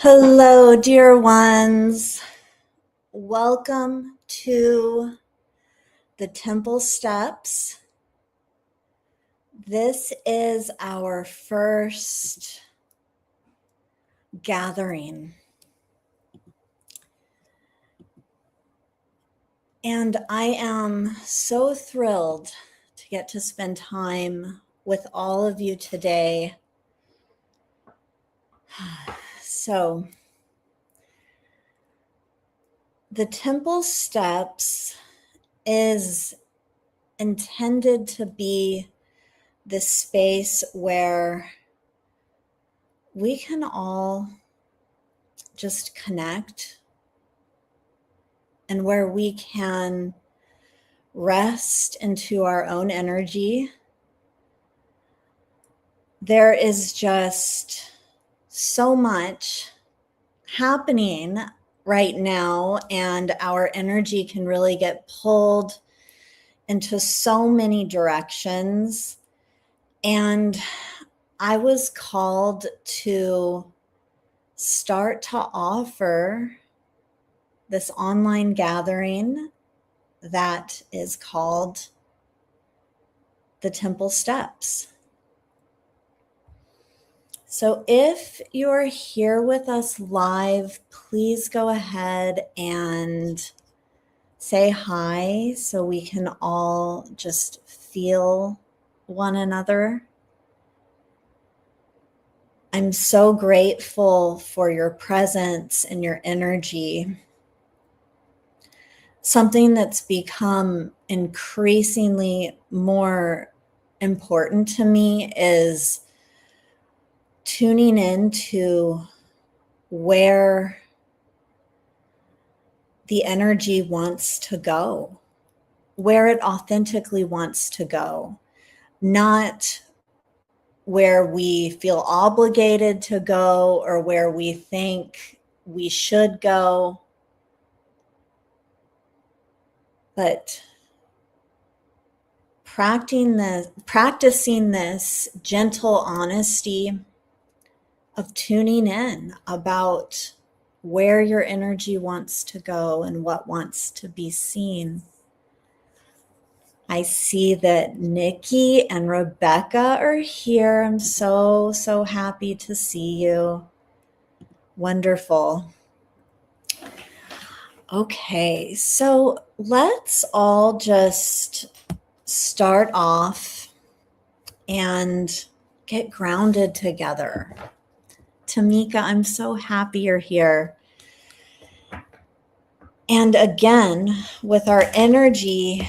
Hello, dear ones. Welcome to the Temple Steps. This is our first gathering. And I am so thrilled to get to spend time with all of you today. So, the Temple Steps is intended to be this space where we can all just connect and where we can rest into our own energy. There is just so much happening right now, and our energy can really get pulled into so many directions. And I was called to start to offer this online gathering that is called the Temple Steps. So if you're here with us live, please go ahead and say hi so we can all just feel one another. I'm so grateful for your presence and your energy. Something that's become increasingly more important to me is tuning into where the energy wants to go, where it authentically wants to go, not where we feel obligated to go or where we think we should go, but practicing this gentle honesty of tuning in about where your energy wants to go and what wants to be seen. I see that Nikki and Rebecca are here. I'm so happy to see you. Wonderful. Okay, so let's all just start off and get grounded together. Tamika, I'm so happy you're here. And again, with our energy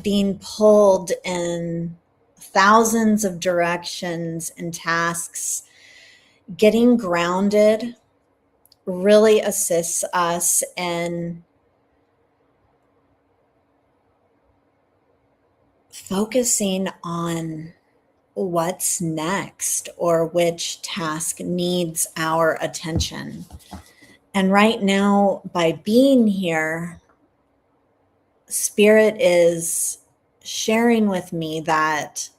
being pulled in thousands of directions and tasks, getting grounded really assists us in focusing on what's next or which task needs our attention. And right now, by being here, Spirit is sharing with me that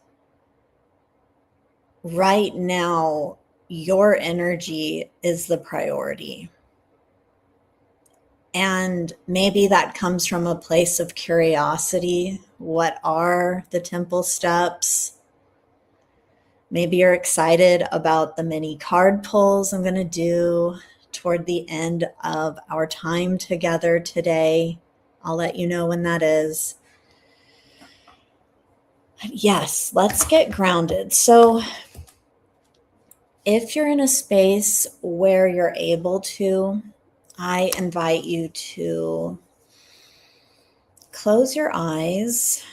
right now, your energy is the priority. And maybe that comes from a place of curiosity. What are the temple steps? Maybe you're excited about the mini card pulls I'm going to do toward the end of our time together today. I'll let you know when that is. Yes, let's get grounded. So if you're in a space where you're able to, I invite you to close your eyes.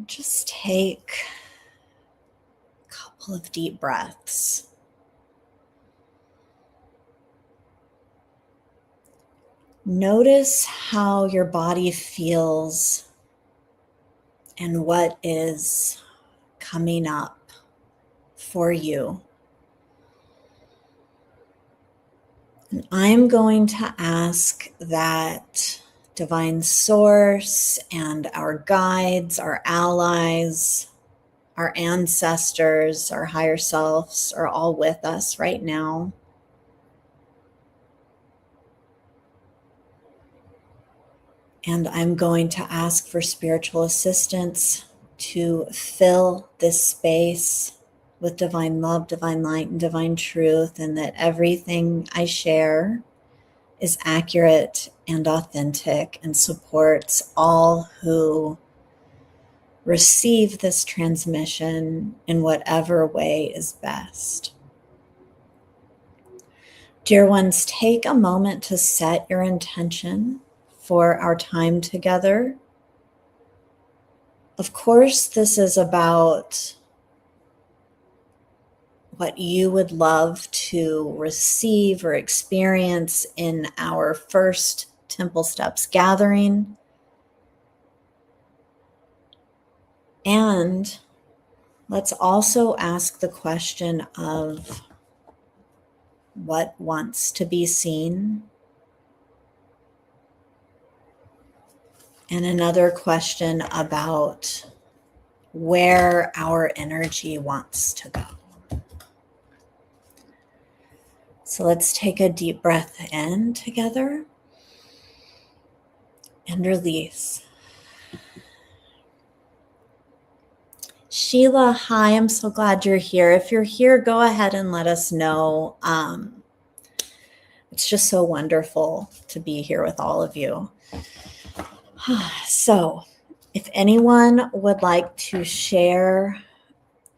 Just take a couple of deep breaths. Notice how your body feels and what is coming up for you. And I'm going to ask that Divine Source and our guides, our allies, our ancestors, our higher selves are all with us right now. And I'm going to ask for spiritual assistance to fill this space with divine love, divine light, and divine truth, and that everything I share is accurate and authentic and supports all who receive this transmission in whatever way is best. Dear ones, take a moment to set your intention for our time together. Of course, this is about what you would love to receive or experience in our first Temple Steps gathering. And let's also ask the question of what wants to be seen. And another question about where our energy wants to go. So let's take a deep breath in together and release. Sheila, hi, I'm so glad you're here. If you're here, go ahead and let us know. It's just so wonderful to be here with all of you. So if anyone would like to share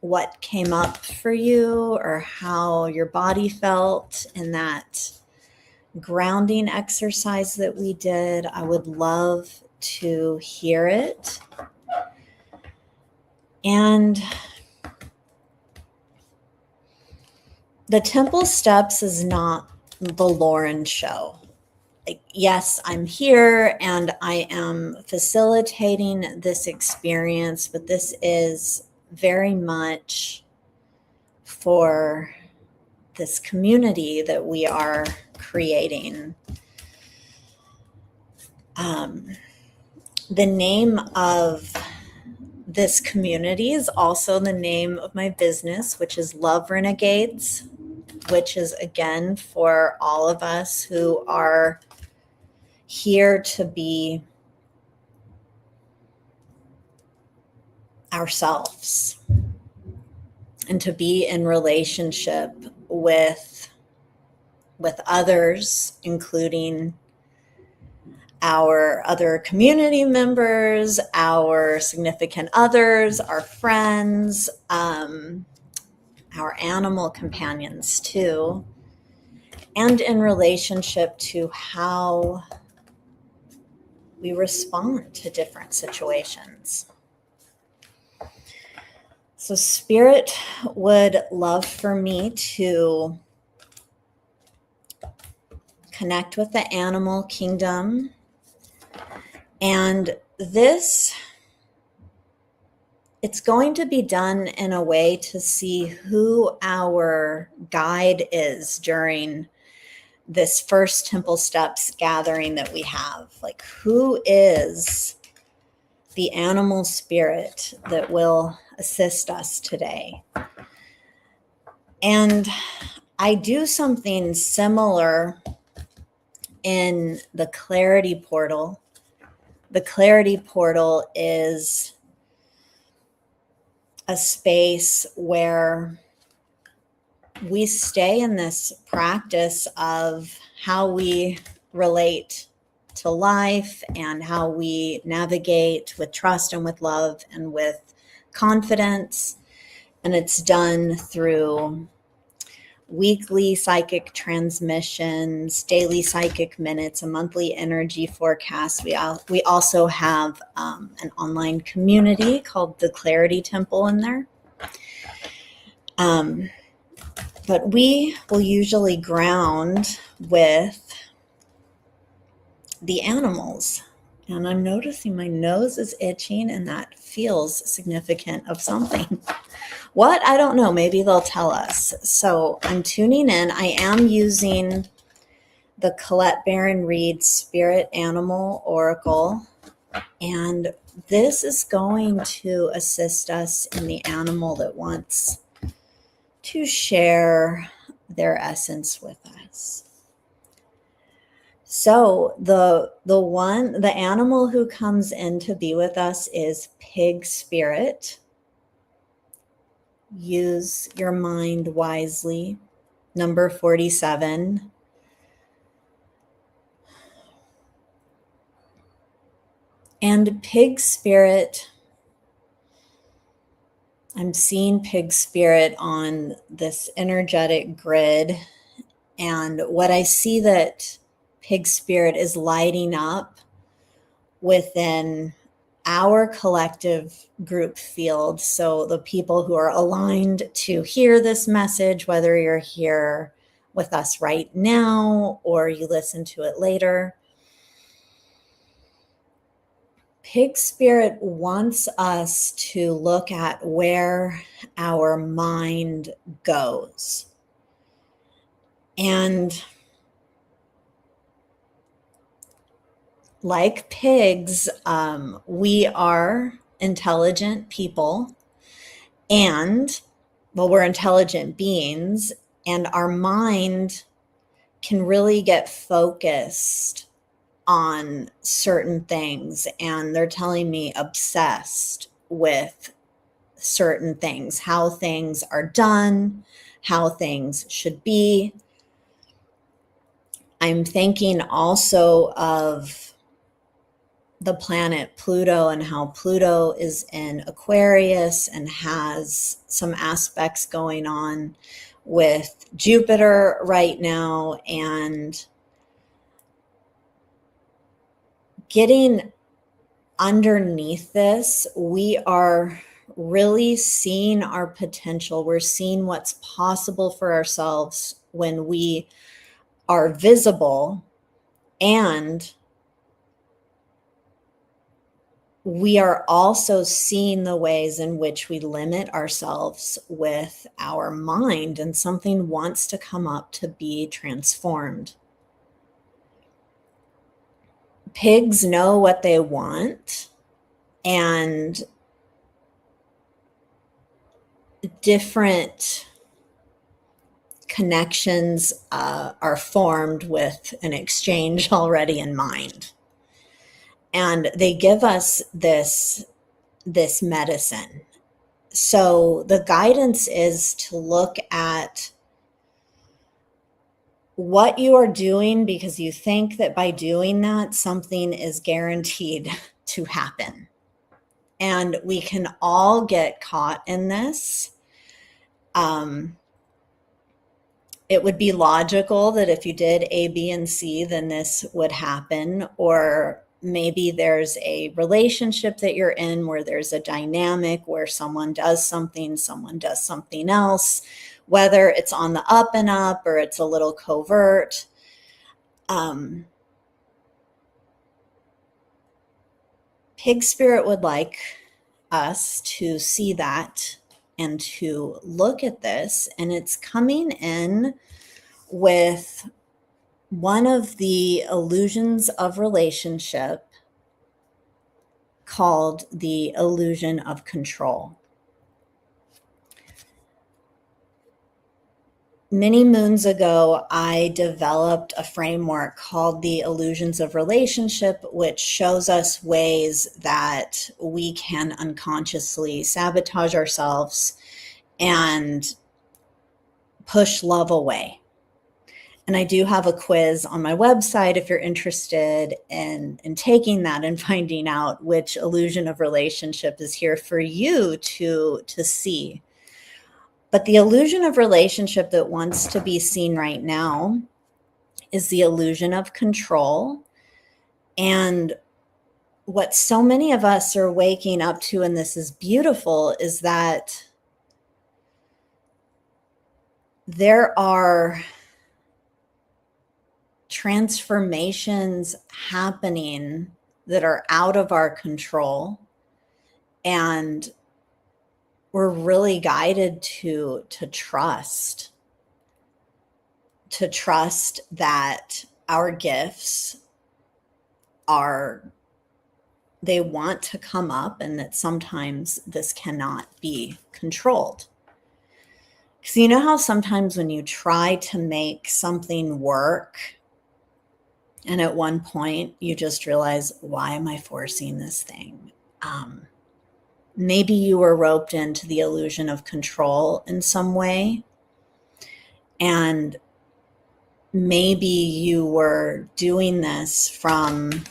what came up for you or how your body felt in that grounding exercise that we did, I would love to hear it. And the Temple Steps is not the Lauren show. Like, yes, I'm here and I am facilitating this experience, but this is very much for this community that we are creating. The name of this community is also the name of my business, which is Love Renegades, which is, again, for all of us who are here to be ourselves and to be in relationship with others, including our other community members, our significant others, our friends, our animal companions too, and in relationship to how we respond to different situations. So Spirit would love for me to connect with the animal kingdom. And this, it's going to be done in a way to see who our guide is during this first Temple Steps gathering that we have. Like, who is the animal spirit that will assist us today? And I do something similar in the Clarity Portal. The Clarity Portal is a space where we stay in this practice of how we relate to life and how we navigate with trust and with love and with confidence. And it's done through weekly psychic transmissions, daily psychic minutes, a monthly energy forecast. We also have an online community called the Clarity Temple in there. But we will usually ground with the animals. And I'm noticing my nose is itching, and that feels significant of something. What? I don't know. Maybe they'll tell us. So I'm tuning in. I am using the Colette Baron Reed Spirit Animal Oracle And this is going to assist us in the animal that wants to share their essence with us. So the animal who comes in to be with us is pig spirit. Use your mind wisely. Number 47. And pig spirit, I'm seeing pig spirit on this energetic grid. And what I see that pig spirit is lighting up within our collective group field. So the people who are aligned to hear this message, whether you're here with us right now or you listen to it later, pig spirit wants us to look at where our mind goes. And like pigs, we are intelligent people, and well, we're intelligent beings, and our mind can really get focused on certain things. And they're telling me obsessed with certain things, how things are done, how things should be. I'm thinking also of the planet Pluto and how Pluto is in Aquarius and has some aspects going on with Jupiter right now, and getting underneath this, we are really seeing our potential. We're seeing what's possible for ourselves when we are visible, and we are also seeing the ways in which we limit ourselves with our mind, and something wants to come up to be transformed. Pigs know what they want, and different connections are formed with an exchange already in mind. And they give us this medicine. So the guidance is to look at what you are doing, because you think that by doing that, something is guaranteed to happen. And we can all get caught in this. It would be logical that if you did A, B, and C, then this would happen. Or maybe there's a relationship that you're in where there's a dynamic where someone does something else, whether it's on the up and up or it's a little covert. Pig spirit would like us to see that and to look at this, and it's coming in with one of the illusions of relationship called the illusion of control. Many moons ago, I developed a framework called the illusions of relationship, which shows us ways that we can unconsciously sabotage ourselves and push love away. And I do have a quiz on my website if you're interested in taking that and finding out which illusion of relationship is here for you to see. But the illusion of relationship that wants to be seen right now is the illusion of control. And what so many of us are waking up to, and this is beautiful, is that there are transformations happening that are out of our control, and we're really guided to trust that our gifts are they want to come up, and that sometimes this cannot be controlled. Because you know how sometimes when you try to make something work, and at one point you just realize, why am I forcing this thing? Maybe you were roped into the illusion of control in some way, and maybe you were doing this from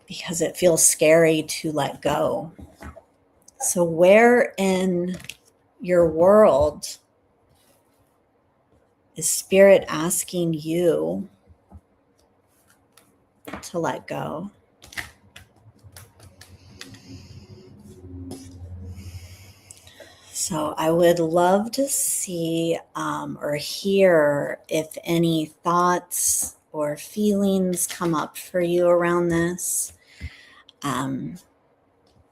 because it feels scary to let go. So where in your world is Spirit asking you to let go? So I would love to see or hear if any thoughts or feelings come up for you around this.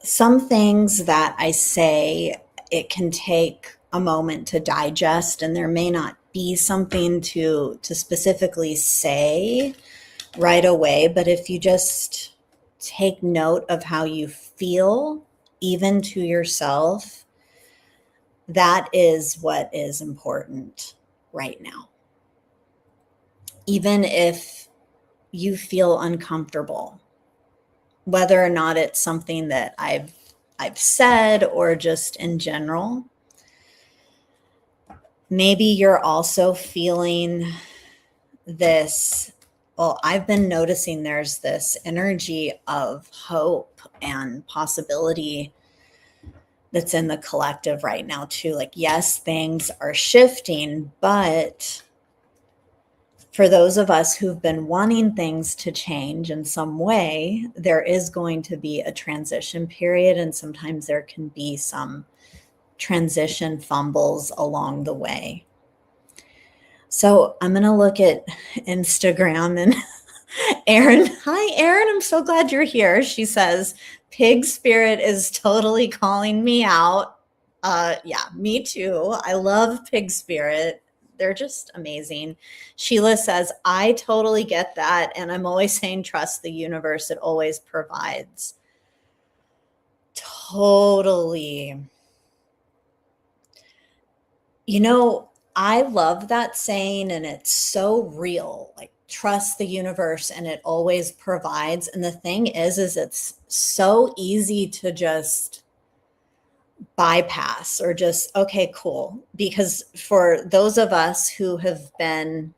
Some things that I say, it can take a moment to digest, and there may not be something to specifically say right away, but if you just take note of how you feel, even to yourself, that is what is important right now. Even if you feel uncomfortable, whether or not it's something that I've said or just in general, maybe you're also feeling this. Well, I've been noticing there's this energy of hope and possibility that's in the collective right now too. Like, yes, things are shifting, but for those of us who've been wanting things to change in some way, there is going to be a transition period, and sometimes there can be some transition fumbles along the way. So I'm going to look at Instagram, and Erin, hi Erin, I'm so glad you're here. She says, Pig Spirit is totally calling me out. Yeah, me too. I love Pig Spirit. They're just amazing. Sheila says, I totally get that. And I'm always saying, trust the universe. It always provides. Totally. You know, I love that saying, and it's so real. Like, trust the universe and it always provides. And the thing is it's so easy to just bypass or just, okay, cool. Because for those of us who have been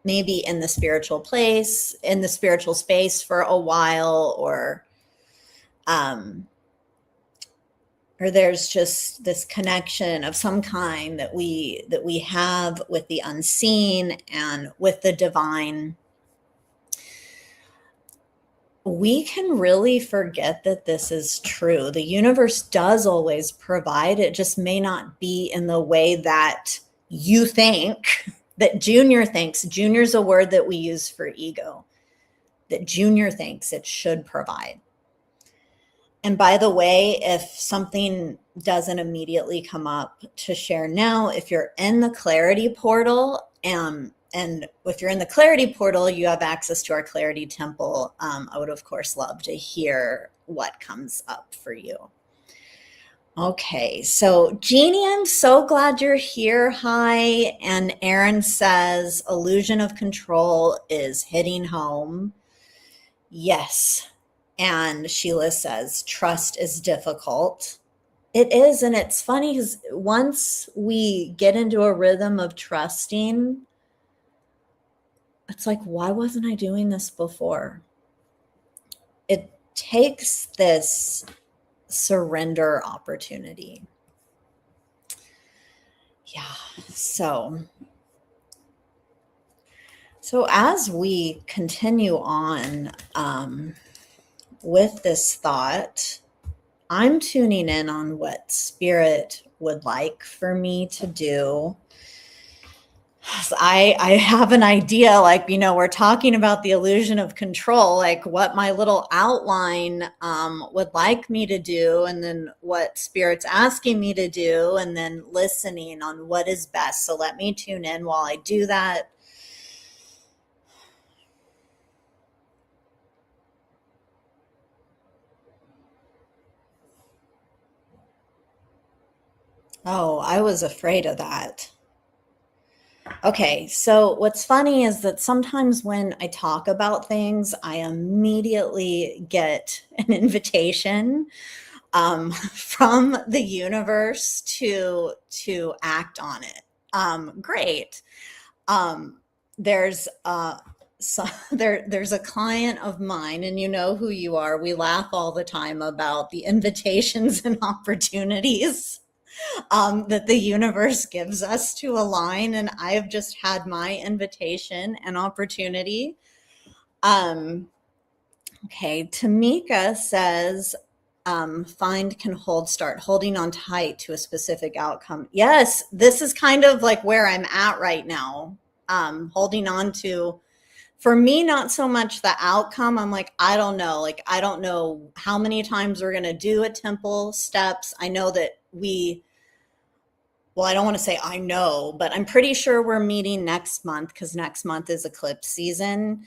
maybe in the spiritual place, in the spiritual space for a while, or there's just this connection of some kind that we have with the unseen and with the divine, we can really forget that this is true. The universe does always provide. It just may not be in the way that you think, that Junior thinks. Junior's a word that we use for ego, that Junior thinks it should provide. And by the way, if something doesn't immediately come up to share now, if you're in the clarity portal, and if you're in the clarity portal, you have access to our clarity temple. I would, of course, love to hear what comes up for you. Okay, so Jeannie, I'm so glad you're here. Hi. And Erin says, illusion of control is hitting home. Yes. And Sheila says, trust is difficult. It is. And it's funny because once we get into a rhythm of trusting, it's like, why wasn't I doing this before? It takes this surrender opportunity. Yeah. So as we continue on with this thought, I'm tuning in on what Spirit would like for me to do. I have an idea, like, we're talking about the illusion of control, like what my little outline would like me to do, and then what Spirit's asking me to do, and then listening on what is best. So let me tune in while I do that. Oh, I was afraid of that. Okay, so what's funny is that sometimes when I talk about things, I immediately get an invitation from the universe to act on it. Great. Um, there's so there's a client of mine, and you know who you are. We laugh all the time about the invitations and opportunities that the universe gives us to align. And I have just had my invitation and opportunity. Um, okay, Tamika says, find can hold, start holding on tight to a specific outcome. Yes, this is kind of like where I'm at right now. Holding on to, for me, not so much the outcome. I'm like, I don't know. Like, I don't know how many times we're going to do a temple steps. I know that well, I don't want to say I know, but I'm pretty sure we're meeting next month because next month is eclipse season.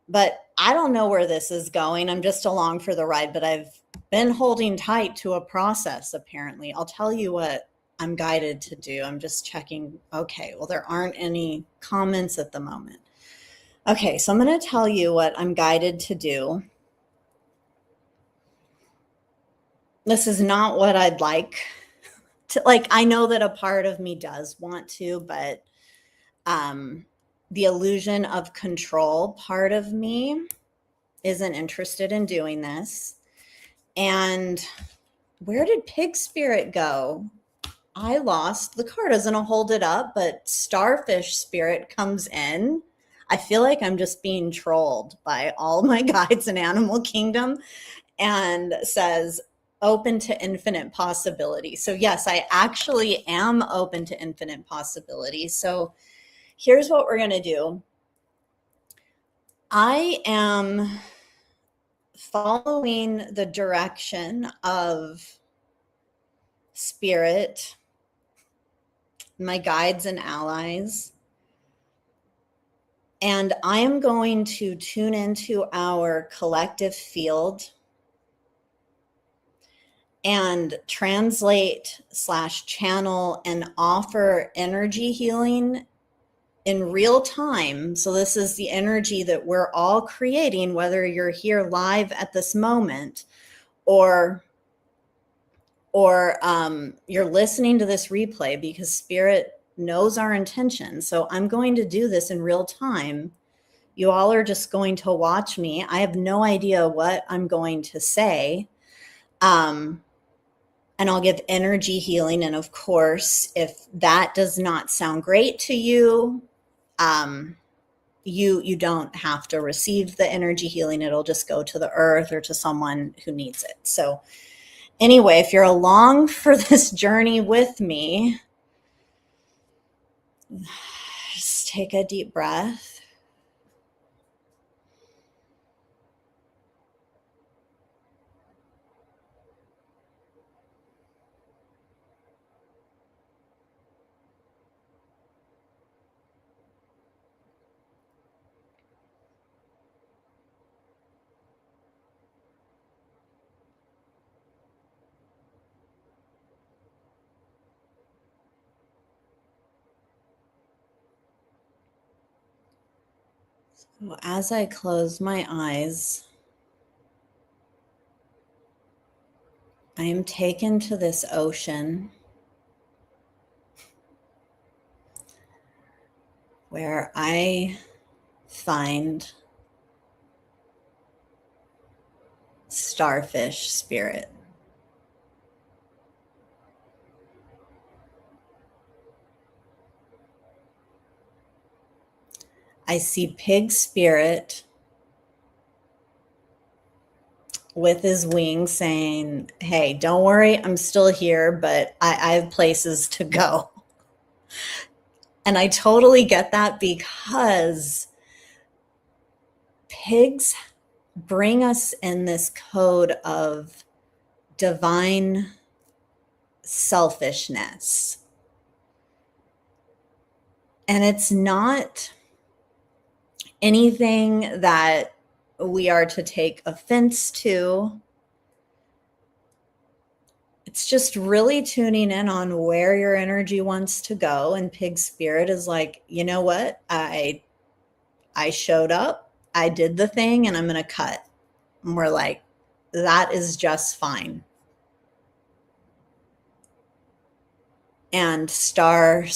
But I don't know where this is going. I'm just along for the ride, but I've been holding tight to a process, apparently. I'll tell you what I'm guided to do. I'm just checking. Okay, well, there aren't any comments at the moment. Okay, so I'm going to tell you what I'm guided to do. This is not what I'd like to, like, I know that a part of me does want to, but um, the illusion of control part of me isn't interested in doing this. And where did pig spirit go? I lost the card. I was gonna hold it up, but starfish spirit comes in. I feel like I'm just being trolled by all my guides in animal kingdom and says open to infinite possibility. So yes, I actually am open to infinite possibility. So here's what we're going to do. I am following the direction of spirit, my guides and allies, and I am going to tune into our collective field and translate / channel and offer energy healing in real time. So this is the energy that we're all creating, whether you're here live at this moment or you're listening to this replay, because spirit knows our intention. So I'm going to do this in real time. You all are just going to watch me. I have no idea what I'm going to say. And I'll give energy healing. And of course, if that does not sound great to you, you don't have to receive the energy healing. It'll just go to the earth or to someone who needs it. So anyway, if you're along for this journey with me, just take a deep breath. So as I close my eyes, I am taken to this ocean where I find starfish spirit. I see pig spirit with his wings saying, hey, don't worry, I'm still here, but I have places to go. And I totally get that, because pigs bring us in this code of divine selfishness. And it's not anything that we are to take offense to. it's just really tuning in on where your energy wants to go. And pig spirit is like, you know what? I showed up, I did the thing, and I'm going to cut. And we're like, that is just fine. And starfish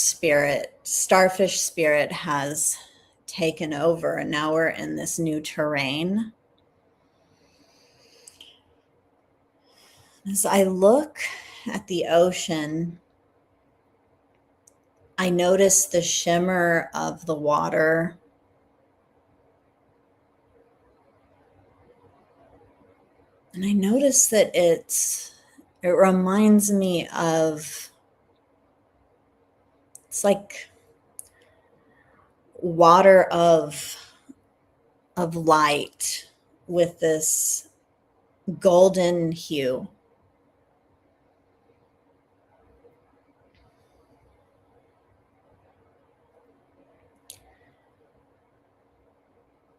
spirit has taken over, and now we're in this new terrain. As I look at the ocean, I notice the shimmer of the water. And I notice that it reminds me of, it's like water of light with this golden hue.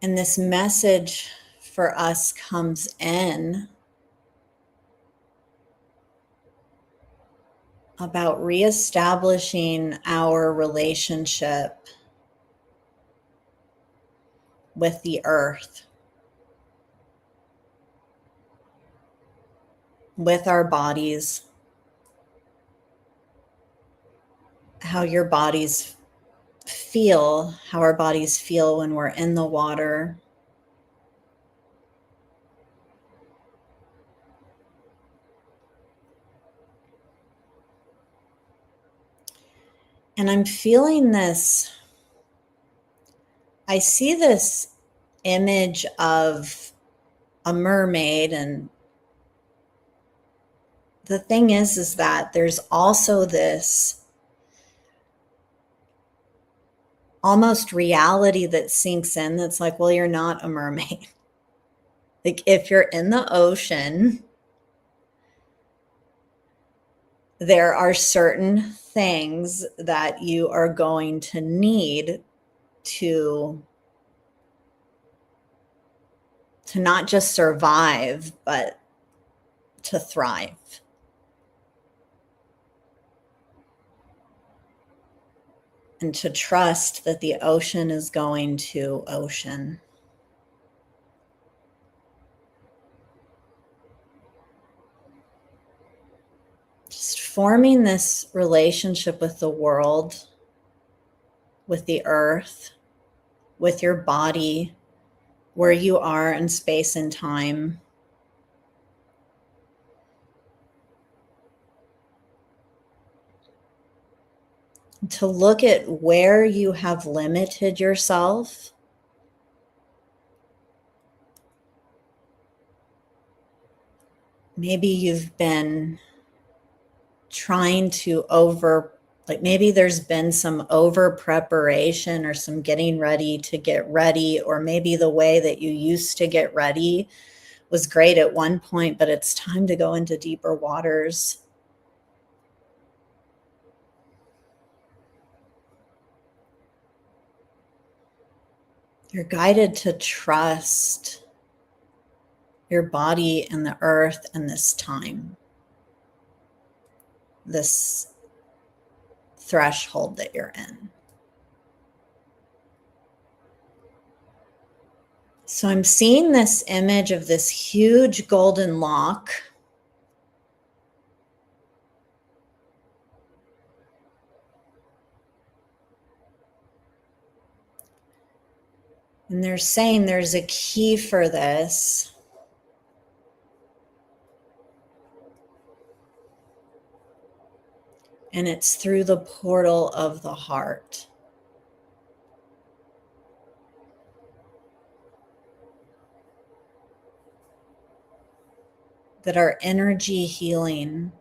And this message for us comes in about reestablishing our relationship with the earth, with our bodies, how our bodies feel when we're in the water. And I'm feeling this, I see this image of a mermaid, and the thing is that there's also this almost reality that sinks in that's like, well, you're not a mermaid. Like, if you're in the ocean, there are certain things that you are going to need to not just survive, but to thrive. And to trust that the ocean is going to ocean. Just forming this relationship with the world, with the earth, with your body, where you are in space and time. To look at where you have limited yourself. Maybe you've been trying to maybe there's been some over preparation or some getting ready to get ready, or maybe the way that you used to get ready was great at one point, but it's time to go into deeper waters. You're guided to trust your body and the earth and this time, this threshold that you're in. So I'm seeing this image of this huge golden lock. And they're saying there's a key for this. And it's through the portal of the heart. That our energy healing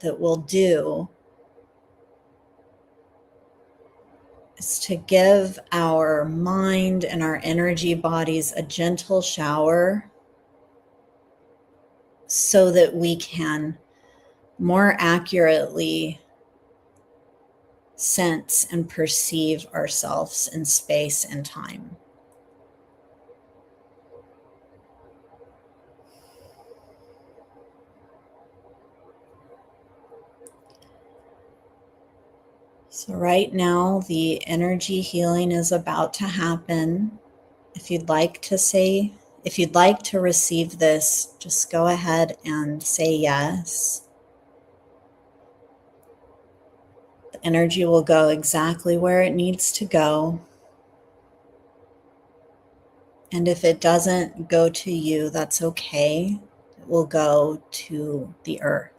that we'll do is to give our mind and our energy bodies a gentle shower so that we can more accurately sense and perceive ourselves in space and time. So right now, the energy healing is about to happen. If you'd like to receive this, just go ahead and say yes. The energy will go exactly where it needs to go. And if it doesn't go to you, that's okay. It will go to the earth.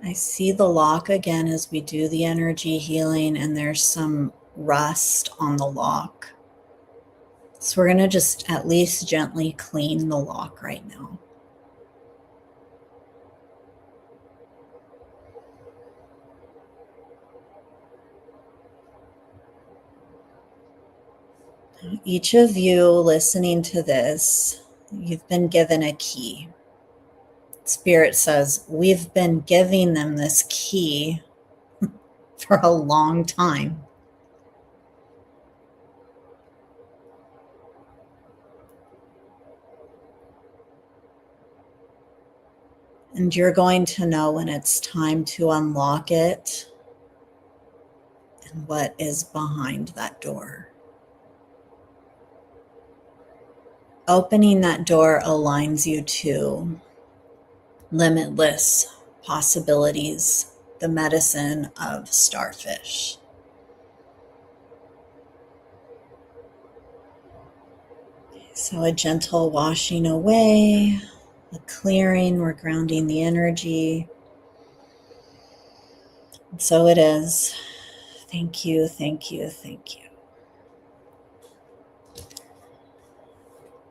I see the lock again as we do the energy healing, and there's some rust on the lock. So we're going to just at least gently clean the lock right now. Each of you listening to this, you've been given a key. Spirit says, we've been giving them this key for a long time. And you're going to know when it's time to unlock it and what is behind that door. Opening that door aligns you to limitless possibilities, the medicine of Starfish. So a gentle washing away, a clearing, we're grounding the energy. And so it is. Thank you, thank you, thank you.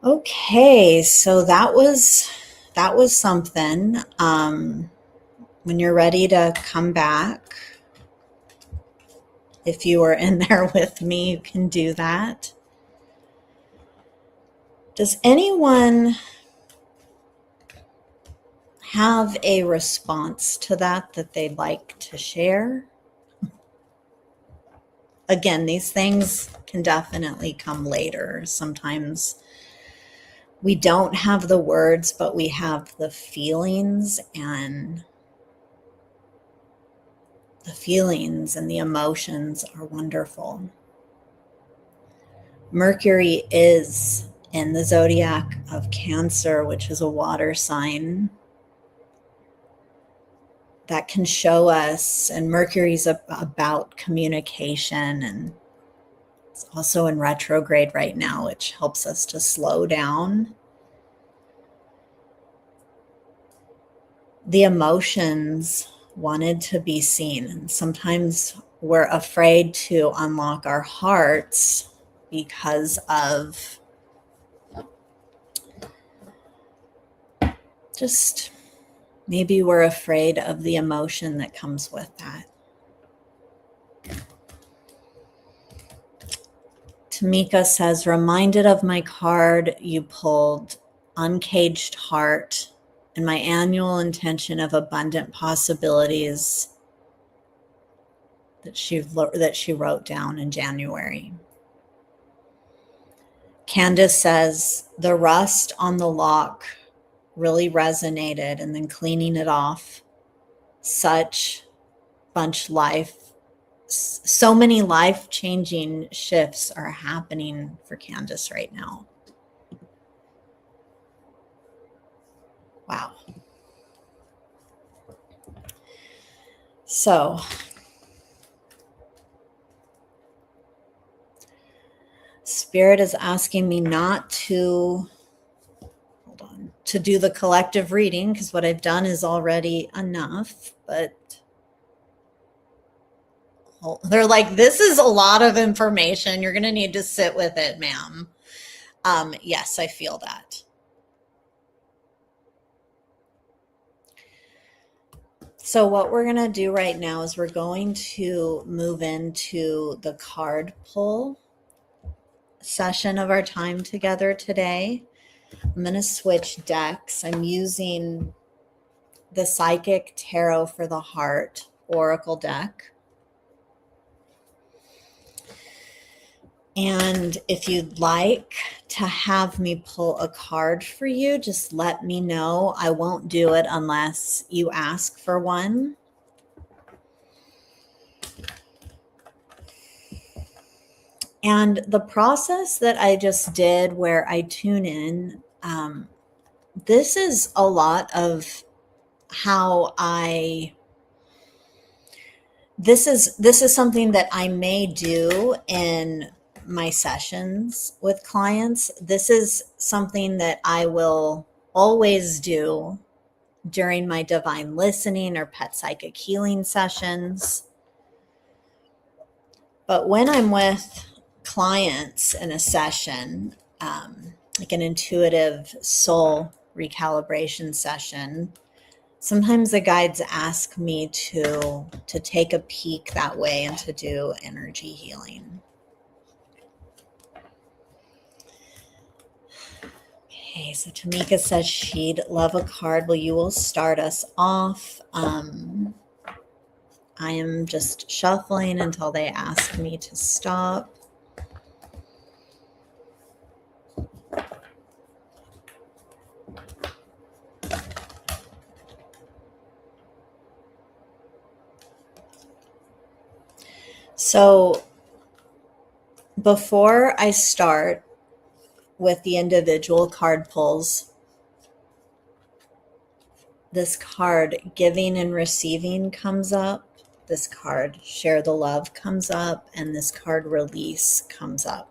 Okay, so that was something. When you're ready to come back, if you were in there with me, you can do that. Does anyone have a response to that they'd like to share? Again, these things can definitely come later. Sometimes we don't have the words, but we have the feelings, and the feelings and the emotions are wonderful. Mercury is in the zodiac of Cancer, which is a water sign. That can show us, and Mercury's about communication, and it's also in retrograde right now, which helps us to slow down. The emotions wanted to be seen, and sometimes we're afraid to unlock our hearts because of just maybe we're afraid of the emotion that comes with that. Tamika says, reminded of my card you pulled, Uncaged Heart, and my annual intention of abundant possibilities that she wrote down in January. Candace says, the rust on the lock really resonated, and then cleaning it off. Such so many life-changing shifts are happening for Candace right now. Wow. So, Spirit is asking me not to, to do the collective reading, because what I've done is already enough, but they're like, this is a lot of information. You're going to need to sit with it, ma'am. Yes, I feel that. So what we're going to do right now is we're going to move into the card pull session of our time together today. I'm going to switch decks. I'm using the Psychic Tarot for the Heart Oracle deck. And if you'd like to have me pull a card for you, just let me know. I won't do it unless you ask for one. And the process that I just did where I tune in, this is a lot of how this is something that I may do in my sessions with clients. This is something that I will always do during my divine listening or pet psychic healing sessions. But when I'm with clients in a session, like an intuitive soul recalibration session, sometimes the guides ask me to take a peek that way and to do energy healing. Okay, so Tamika says she'd love a card. Well, you will start us off. I am just shuffling until they ask me to stop. So before I start with the individual card pulls, this card giving and receiving comes up. This card share the love comes up, and this card release comes up.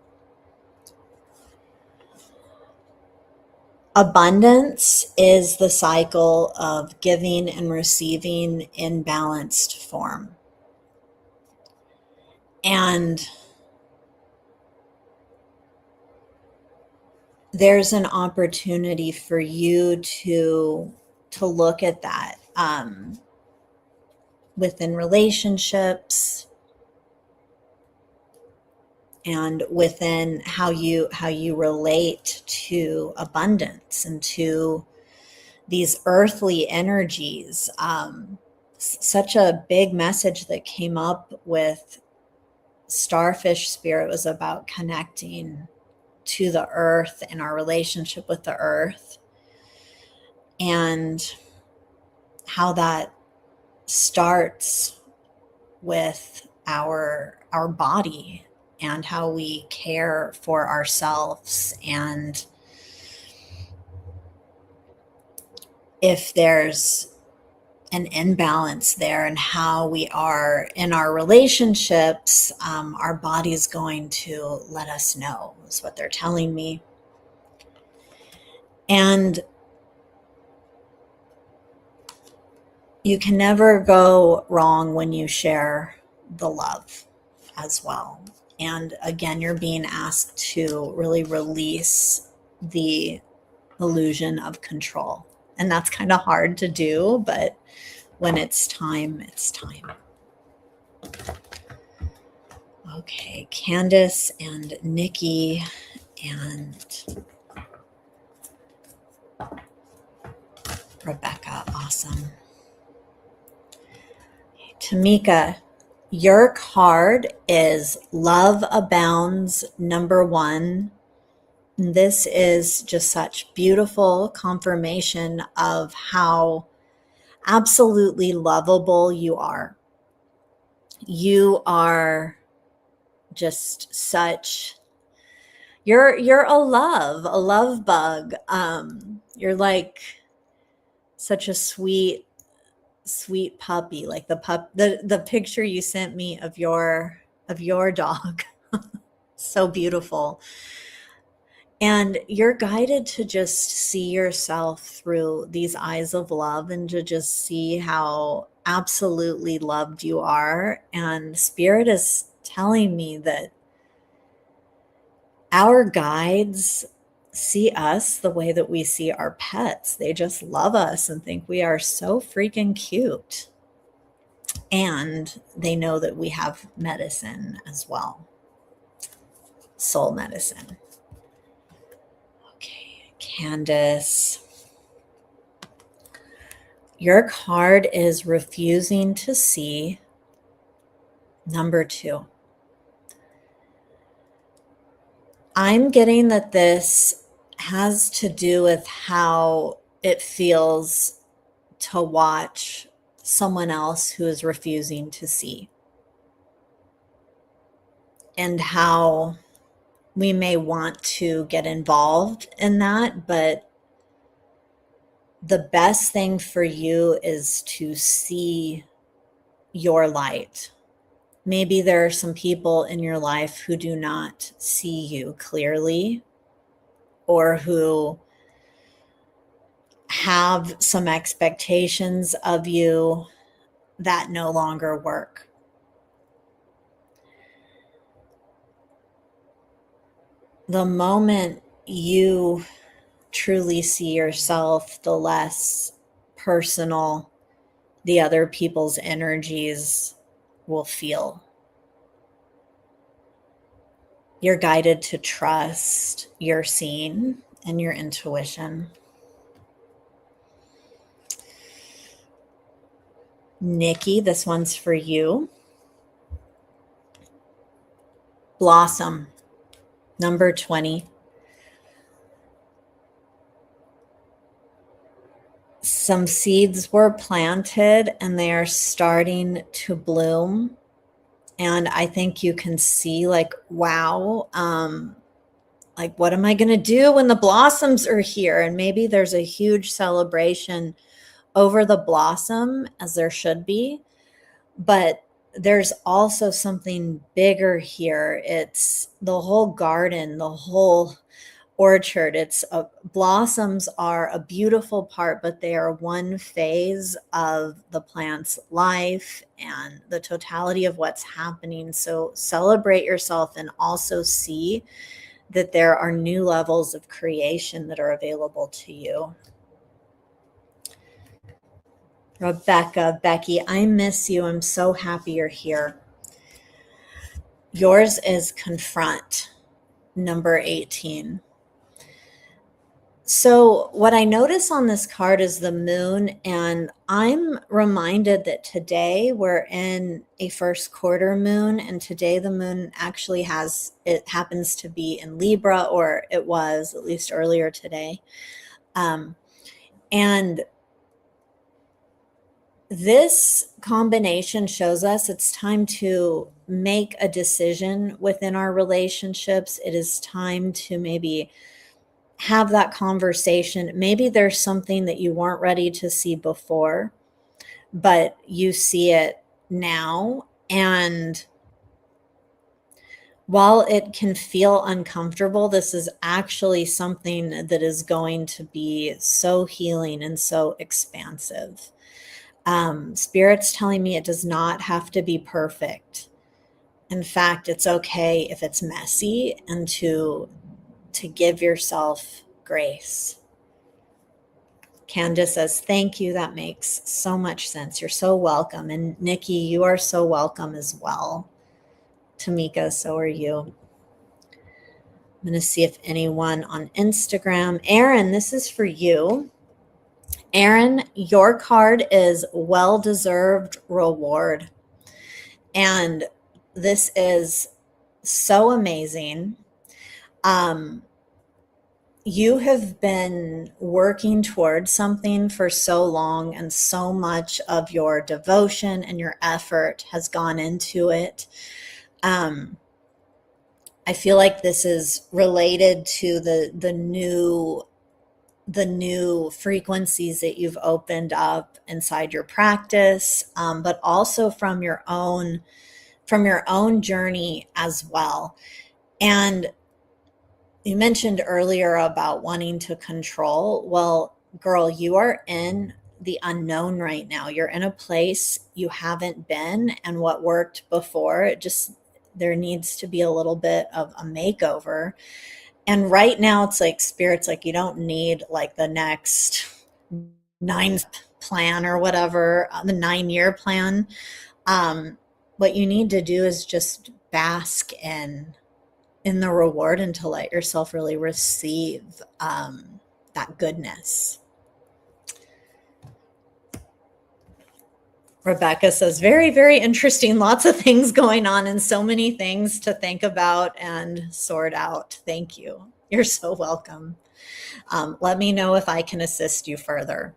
Abundance is the cycle of giving and receiving in balanced form. And there's an opportunity for you to look at that within relationships and within how you relate to abundance and to these earthly energies. Such a big message that came up with Starfish Spirit was about connecting to the earth and our relationship with the earth, and how that starts with our body and how we care for ourselves, and if there's an imbalance there and how we are in our relationships, our body's going to let us know, is what they're telling me. And you can never go wrong when you share the love as well. And again, you're being asked to really release the illusion of control. And that's kind of hard to do, but when it's time, it's time. Okay, Candace and Nikki and Rebecca, awesome. Tamika, your card is Love Abounds #1. This is just such beautiful confirmation of how absolutely lovable you are. You are just such, you're a love bug. You're like such a sweet puppy, like the picture you sent me of your dog. So beautiful. And you're guided to just see yourself through these eyes of love and to just see how absolutely loved you are. And Spirit is telling me that our guides see us the way that we see our pets. They just love us and think we are so freaking cute. And they know that we have medicine as well. Soul medicine. Okay, Candace. Your card is refusing to see #2. I'm getting that this has to do with how it feels to watch someone else who is refusing to see, and how we may want to get involved in that, but the best thing for you is to see your light. Maybe there are some people in your life who do not see you clearly, or who have some expectations of you that no longer work. The moment you truly see yourself, the less personal the other people's energies will feel. You're guided to trust your seeing and your intuition. Nikki, this one's for you. Blossom, number 20. Some seeds were planted and they are starting to bloom. And I think you can see, like, wow, like, what am I going to do when the blossoms are here? And maybe there's a huge celebration over the blossom, as there should be. But there's also something bigger here. It's the whole garden, the whole orchard. Blossoms are a beautiful part, but they are one phase of the plant's life and the totality of what's happening. So celebrate yourself and also see that there are new levels of creation that are available to you. Rebecca, Becky, I miss you. I'm so happy you're here. Yours is confront, number 18. So what I notice on this card is the moon, and I'm reminded that today we're in a first quarter moon, and today the moon actually happens to be in Libra, or it was at least earlier today. And this combination shows us it's time to make a decision within our relationships. It is time to maybe have that conversation. Maybe there's something that you weren't ready to see before, but you see it now. And while it can feel uncomfortable, this is actually something that is going to be so healing and so expansive. Spirit's telling me it does not have to be perfect. In fact, it's okay if it's messy, and to give yourself grace. Candace says, thank you. That makes so much sense. You're so welcome. And Nikki, you are so welcome as well. Tamika, so are you. I'm going to see if anyone on Instagram. Aaron, this is for you. Aaron, your card is well-deserved reward. And this is so amazing. You have been working towards something for so long, and so much of your devotion and your effort has gone into it. I feel like this is related to the new frequencies that you've opened up inside your practice, but also from your own journey as well. And you mentioned earlier about wanting to control. Well, girl, you are in the unknown right now. You're in a place you haven't been, and what worked before, there needs to be a little bit of a makeover. And right now it's like Spirit's like, you don't need like the next 9 plan or whatever, the 9-year plan. What you need to do is just bask in the reward, and to let yourself really receive that goodness. Rebecca says, very, very interesting. Lots of things going on and so many things to think about and sort out. Thank you. You're so welcome. Let me know if I can assist you further.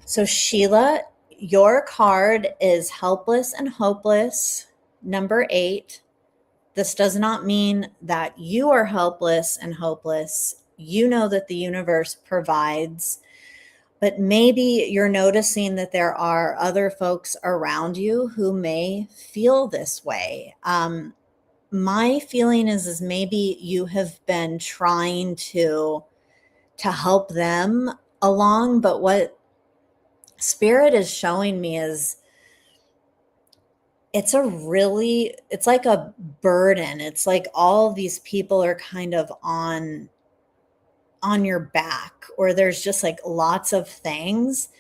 So Sheila, your card is helpless and hopeless, number 8. This does not mean that you are helpless and hopeless. You know that the universe provides, but maybe you're noticing that there are other folks around you who may feel this way. My feeling is maybe you have been trying to help them along, but what Spirit is showing me is it's like a burden. It's like all these people are kind of on your back, or there's just like lots of things,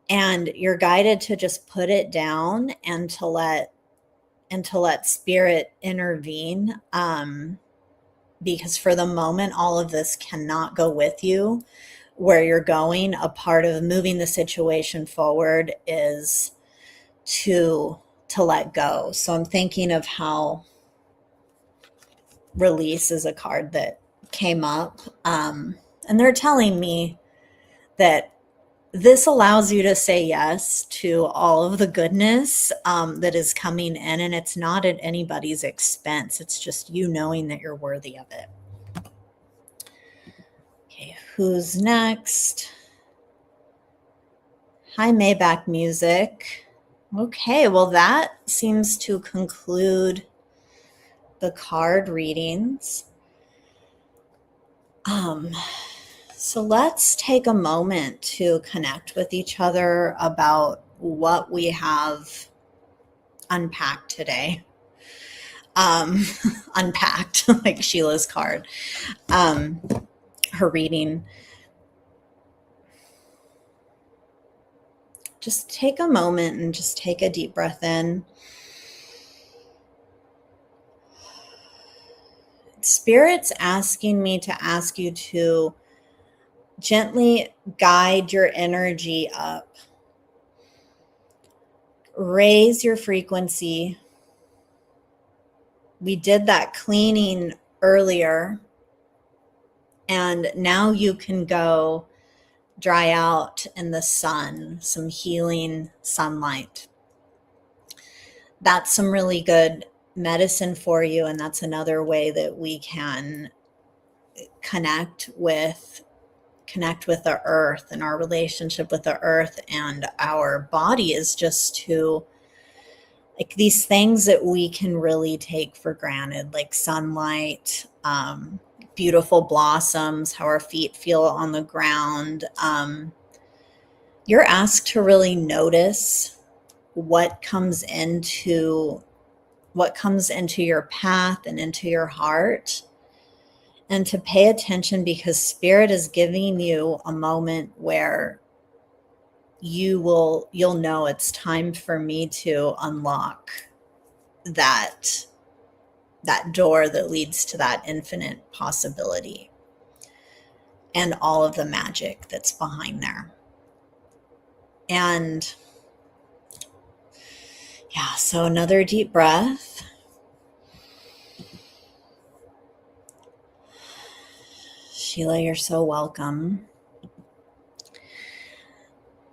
and you're guided to just put it down and to let Spirit intervene, because for the moment all of this cannot go with you where you're going. A part of moving the situation forward is to let go. So I'm thinking of how release is a card that came up, and they're telling me that this allows you to say yes to all of the goodness that is coming in, and it's not at anybody's expense. It's just you knowing that you're worthy of it. Okay, who's next? Hi, Maybach Music. Okay, well, that seems to conclude the card readings. So let's take a moment to connect with each other about what we have unpacked today. Unpacked, like Sheila's card, her reading. Just take a moment and just take a deep breath in. Spirit's asking me to ask you to gently guide your energy up. Raise your frequency. We did that cleaning earlier, and now you can go dry out in the sun, some healing sunlight. That's some really good medicine for you, and that's another way that we can connect with the earth, and our relationship with the earth and our body is just to, like, these things that we can really take for granted, like sunlight, beautiful blossoms, how our feet feel on the ground. You're asked to really notice what comes into your path and into your heart, and to pay attention, because Spirit is giving you a moment where you'll know it's time for me to unlock that door that leads to that infinite possibility and all of the magic that's behind there. And yeah, so another deep breath. Sheila, you're so welcome.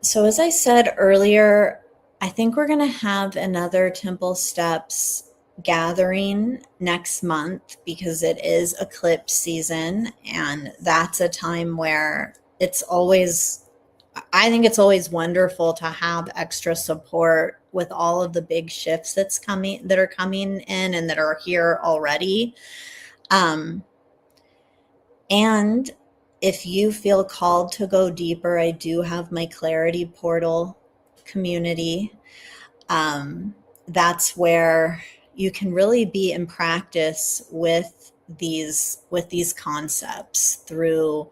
So as I said earlier, I think we're going to have another Temple Steps gathering next month, because it is eclipse season, and that's a time where I think it's always wonderful to have extra support with all of the big shifts that are coming in and that are here already. And if you feel called to go deeper, I do have my Clarity Portal community. That's where you can really be in practice with these concepts through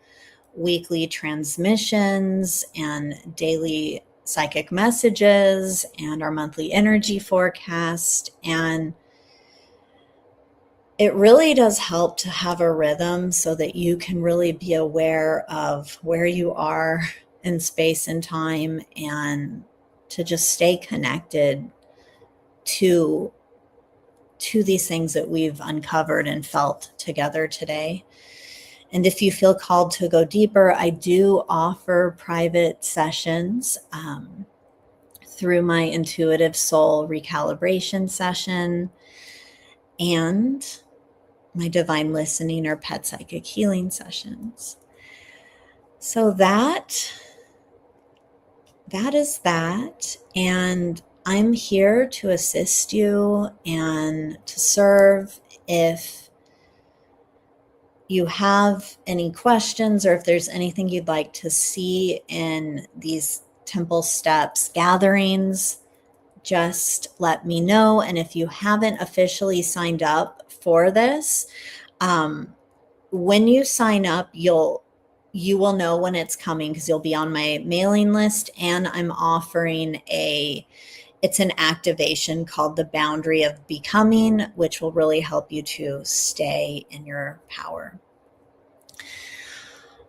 weekly transmissions and daily psychic messages and our monthly energy forecast. And it really does help to have a rhythm so that you can really be aware of where you are in space and time, and to just stay connected to these things that we've uncovered and felt together today. And if you feel called to go deeper, I do offer private sessions through my intuitive soul recalibration session and my divine listening or pet psychic healing sessions. So that is that. And I'm here to assist you and to serve. If you have any questions or if there's anything you'd like to see in these temple steps gatherings, just let me know. And if you haven't officially signed up for this, when you sign up, you will know when it's coming because you'll be on my mailing list. And I'm offering it's an activation called the Boundary of Becoming, which will really help you to stay in your power.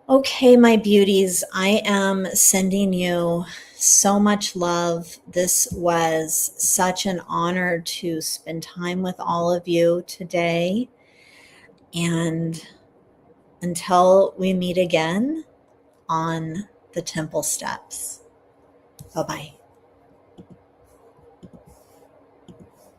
Okay, my beauties, I am sending you so much love. This was such an honor to spend time with all of you today. And until we meet again on the temple steps. Bye-bye.